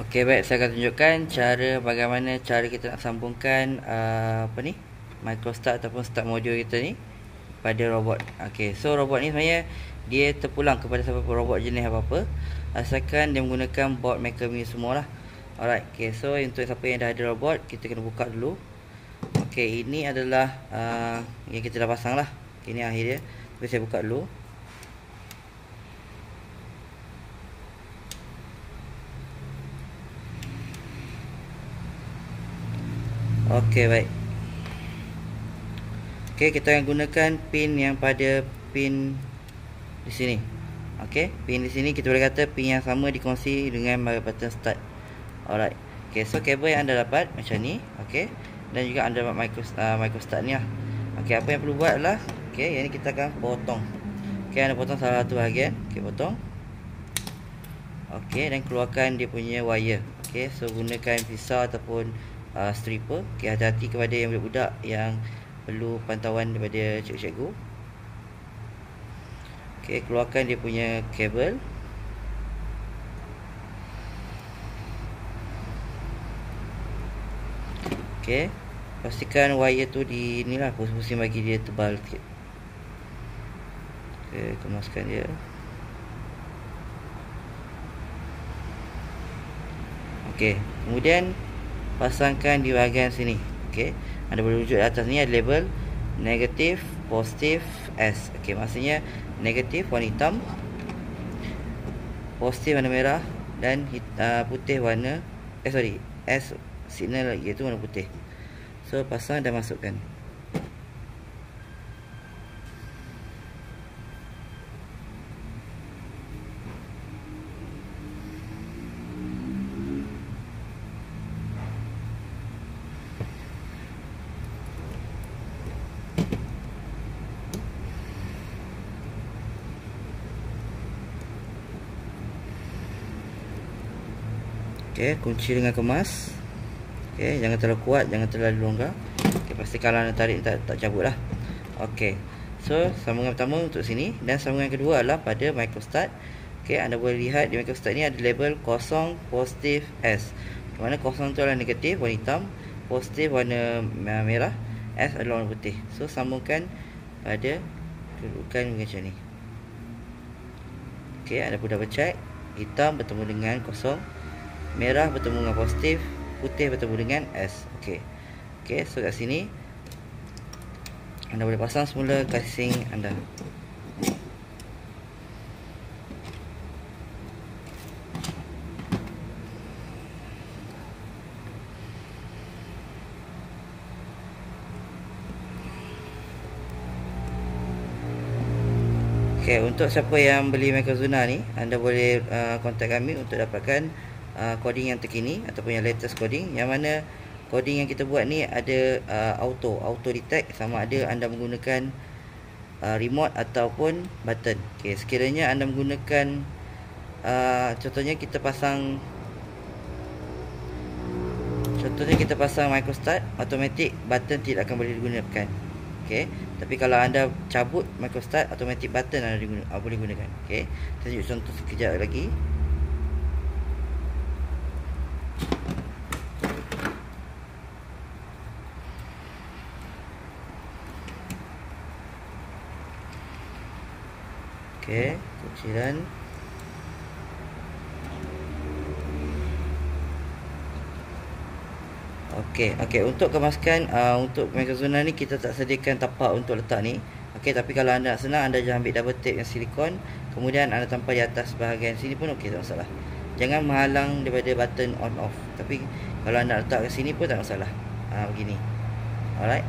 Okey, baik, saya akan tunjukkan bagaimana cara kita nak sambungkan microstart ataupun start module kita ni pada robot. Okey, so robot ni sebenarnya dia terpulang kepada siapa-siapa robot jenis apa-apa, asalkan dia menggunakan board maker ni semualah. Alright, okey, so untuk siapa yang dah ada robot, kita kena buka dulu. Okey, ini adalah yang kita dah pasang lah. Ini akhir dia. Tapi saya buka dulu. Okey, baik. Okey, kita akan gunakan pin yang pada pin di sini. Okey, pin di sini kita boleh kata pin yang sama dikongsi dengan button start. Alright. Okey, so kabel yang anda dapat macam ni. Okey, dan juga anda dapat microstart ni lah. Okey, apa yang perlu buat adalah yang ni kita akan potong. Okey, anda potong salah satu bahagian. Okey, potong. Okey, dan keluarkan dia punya wire. Okey, so gunakan pisau ataupun stripper. Okey, hati-hati kepada yang budak-budak yang perlu pantauan daripada cikgu-cikgu. Okey, keluarkan dia punya kabel. Okey, pastikan wire tu di inilah, pusing-pusing bagi dia tebal sikit. Okey, kemaskan dia. Okey, kemudian pasangkan di bahagian sini. Okey, anda boleh rujuk di atas ni ada label negatif, positif, S. Okey, maksudnya negatif warna hitam, positif warna merah, dan putih warna S signal lagi, iaitu warna putih. So pasang dan masukkan. Okey, kunci dengan kemas. Okey, jangan terlalu kuat, jangan terlalu longgar. Okey, pastikan anda tarik tak cabut lah. Okey, so sambungan pertama untuk sini, dan sambungan kedua adalah pada microstart. Okey, anda boleh lihat di microstart ni ada label 0 positif S. Di mana 0 tu adalah negatif warna hitam, positif warna merah, S adalah warna putih. So sambungkan pada kedudukan macam ni. Okey, anda pun dah check. Hitam bertemu dengan 0, merah bertemu dengan positif, putih bertemu dengan S. Okey. Okey, so kat sini anda boleh pasang semula casing anda. Okey, untuk siapa yang beli Microzuna ni, anda boleh kontak kami untuk dapatkan coding yang terkini ataupun yang latest coding, yang mana coding yang kita buat ni ada auto detect, sama ada anda menggunakan remote ataupun button. Okey, sekiranya anda menggunakan contohnya kita pasang microstart, automatic button tidak akan boleh digunakan. Okey, tapi kalau anda cabut microstart, automatic button anda boleh gunakan. Okey, saya tunjuk contoh sekejap lagi. Okey, kecilan. Okey, untuk kemaskan untuk Microzuna ni kita tak sediakan tapak untuk letak ni. Okey, tapi kalau anda nak senang, anda jangan ambil double tape yang silikon, kemudian anda tampal di atas bahagian sini pun okey, tak masalah. Jangan menghalang daripada button on off. Tapi kalau anda letak ke sini pun tak masalah. Begini. Alright.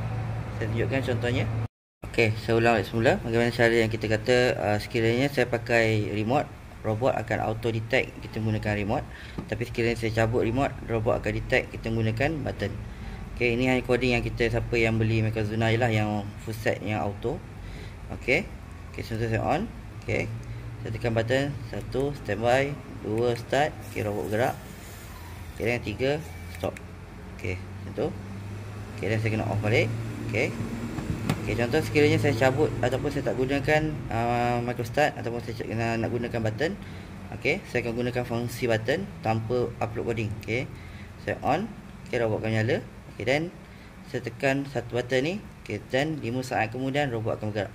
Saya tunjukkan contohnya. Okey, saya ulang balik semula. Bagaimana cara yang kita kata sekiranya saya pakai remote, robot akan auto detect kita menggunakan remote. Tapi sekiranya saya cabut remote, robot akan detect kita menggunakan button. Okey, ini hanya coding yang kita, siapa yang beli Microzuna ialah yang full set yang auto. Okey. Okey, contoh saya on. Okey. Saya tekan button 1 standby, 2 start. Okey, robot bergerak. Okey, dan 3 stop. Okey, macam tu. Okey, dan saya kena off balik. Okey. Okey, contoh sekiranya saya cabut ataupun saya tak gunakan microstart ataupun saya nak gunakan button. Okey, saya akan gunakan fungsi button tanpa upload coding. Okey, saya on. Okey, robot akan nyala. Okey, dan saya tekan satu button ni. Okey, dan 5 saat kemudian robot akan bergerak.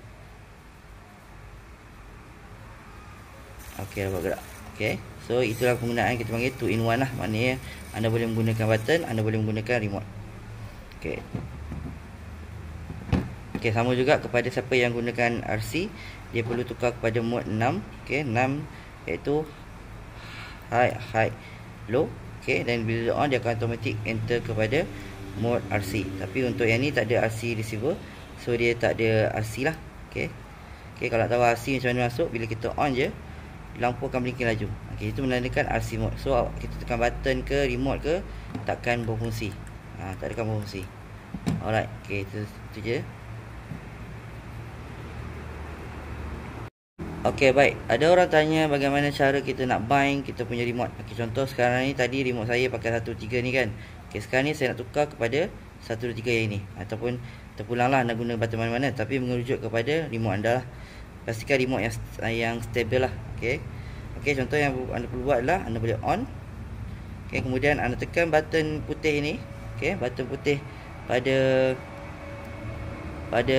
Okey, robot gerak. Okey, so itulah penggunaan kita panggil 2 in 1 lah. Maknanya anda boleh menggunakan button, anda boleh menggunakan remote. Okey. Okey, sama juga kepada siapa yang gunakan RC, dia perlu tukar kepada mode 6. Okey, 6 iaitu high, low. Okey, dan bila on dia akan automatic enter kepada mode RC. Tapi untuk yang ni tak ada RC receiver, so dia tak ada RC lah. Okey. Okey, kalau tahu RC macam mana masuk, bila kita on je lampu akan blinking laju. Okey, itu menandakan RC mode. So kita tekan button ke remote ke takkan berfungsi. Tak akan berfungsi. Alright, okey, itu je. Okey, baik. Ada orang tanya bagaimana cara kita nak bind kita punya remote. Okey, contoh sekarang ni tadi remote saya pakai 123 ni kan. Okey, sekarang ni saya nak tukar kepada 123 yang ini, ataupun terpulanglah anda guna button mana-mana, tapi mengerujuk kepada remote anda lah. Pastikan remote yang stable lah. Okey. Okey, contoh yang anda perlu buat adalah anda boleh on. Okey, kemudian anda tekan button putih ini. Okey, button putih pada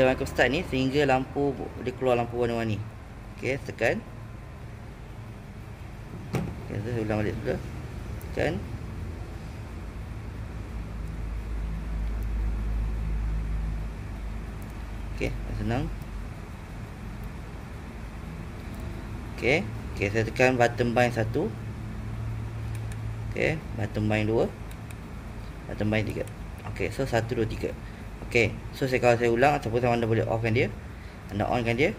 micro start ni sehingga lampu dia keluar lampu warna-warni. Okey, tekan. Okey, saya ulang balik dulu. Tekan. Okey, senang. Okey, saya tekan button bind 1. Okey, button bind 2. Button bind 3. Okey, so 1 2 3. Okey, so kalau saya ulang ataupun anda boleh offkan dia. Anda onkan dia.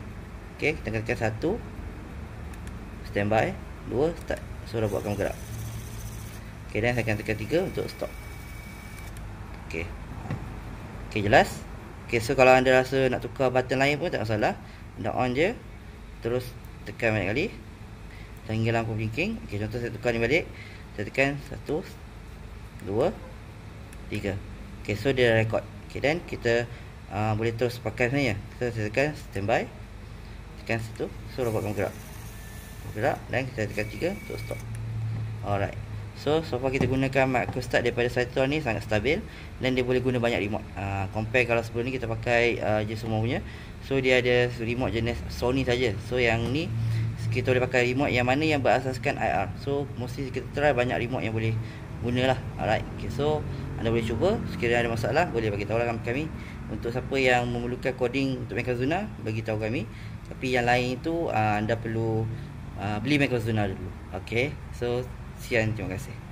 Okey, kita tekan 1 standby, 2 start. So robot akan bergerak. Okey, dan saya akan tekan 3 untuk stop. Okey. Okey, jelas? Okey, so kalau anda rasa nak tukar button lain pun tak masalah. Anda on je. Terus tekan banyak kali sehingga lampu blinking. Okey, contoh saya tukar ni balik. Saya tekan 1 2 3. Okey, so dia record. Okey, dan kita boleh terus pakai sebenarnya. So saya tekan standby. Tekan 1, so robot akan bergerak dan kita tekan 3 untuk stop. Alright. So far kita gunakan micro start daripada Cytron ni sangat stabil dan dia boleh guna banyak remote. Compare kalau sebelum ni kita pakai je semua punya. So dia ada remote jenis Sony saja. So yang ni kita boleh pakai remote yang mana yang berasaskan IR. So mesti kita try banyak remote yang boleh guna lah. Alright. Okay, so anda boleh cuba. Sekiranya ada masalah boleh bagi tahu lah kami. Untuk siapa yang memerlukan coding untuk Mechazoona, bagi tahu kami. Tapi yang lain itu anda perlu beli Mechazoona dulu. Okay. So sekian, terima kasih.